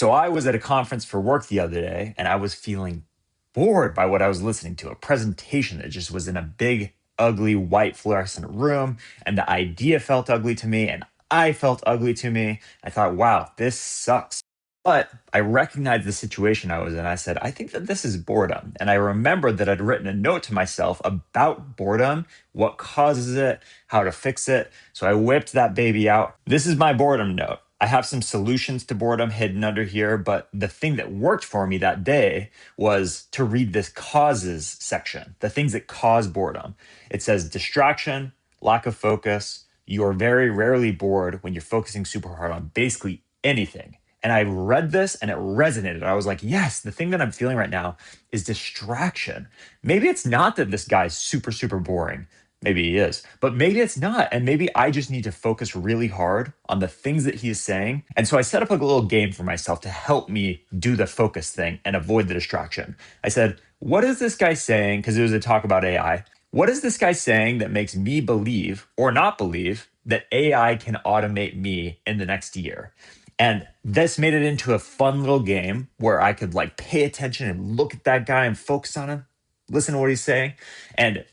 So I was at a conference for work the other day and I was feeling bored by what I was listening to, a presentation that just was in a big, ugly, white fluorescent room. And the idea felt ugly to me and I felt ugly to me. I thought, wow, this sucks. But I recognized the situation I was in. I said, I think that this is boredom. And I remembered that I'd written a note to myself about boredom, what causes it, how to fix it. So I whipped that baby out. This is my boredom note. I have some solutions to boredom hidden under here, but the thing that worked for me that day was to read this causes section, the things that cause boredom. It says distraction, lack of focus. You're very rarely bored when you're focusing super hard on basically anything. And I read this and it resonated. I was like, yes, the thing that I'm feeling right now is distraction. Maybe it's not that this guy's super, super boring. Maybe he is, but maybe it's not. And maybe I just need to focus really hard on the things that he is saying. And so I set up a little game for myself to help me do the focus thing and avoid the distraction. I said, what is this guy saying? Because it was a talk about AI. What is this guy saying that makes me believe or not believe that AI can automate me in the next year? And this made it into a fun little game where I could like pay attention and look at that guy and focus on him, listen to what he's saying, and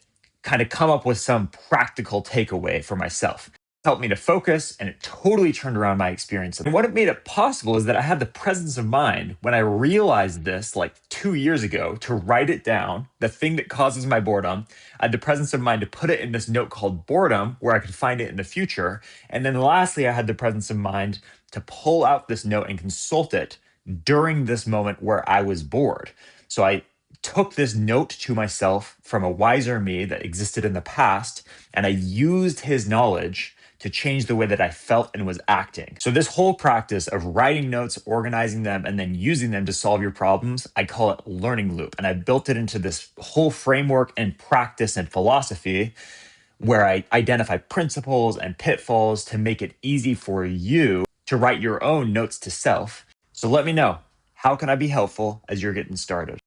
kind of come up with some practical takeaway for myself. It helped me to focus and it totally turned around my experience. And what it made it possible is that I had the presence of mind when I realized this like 2 years ago to write it down, the thing that causes my boredom. I had the presence of mind to put it in this note called boredom where I could find it in the future. And then lastly, I had the presence of mind to pull out this note and consult it during this moment where I was bored. So I took this note to myself from a wiser me that existed in the past, and I used his knowledge to change the way that I felt and was acting. So, this whole practice of writing notes, organizing them, and then using them to solve your problems, I call it learning loop. And I built it into this whole framework and practice and philosophy where I identify principles and pitfalls to make it easy for you to write your own notes to self. So, let me know, how can I be helpful as you're getting started?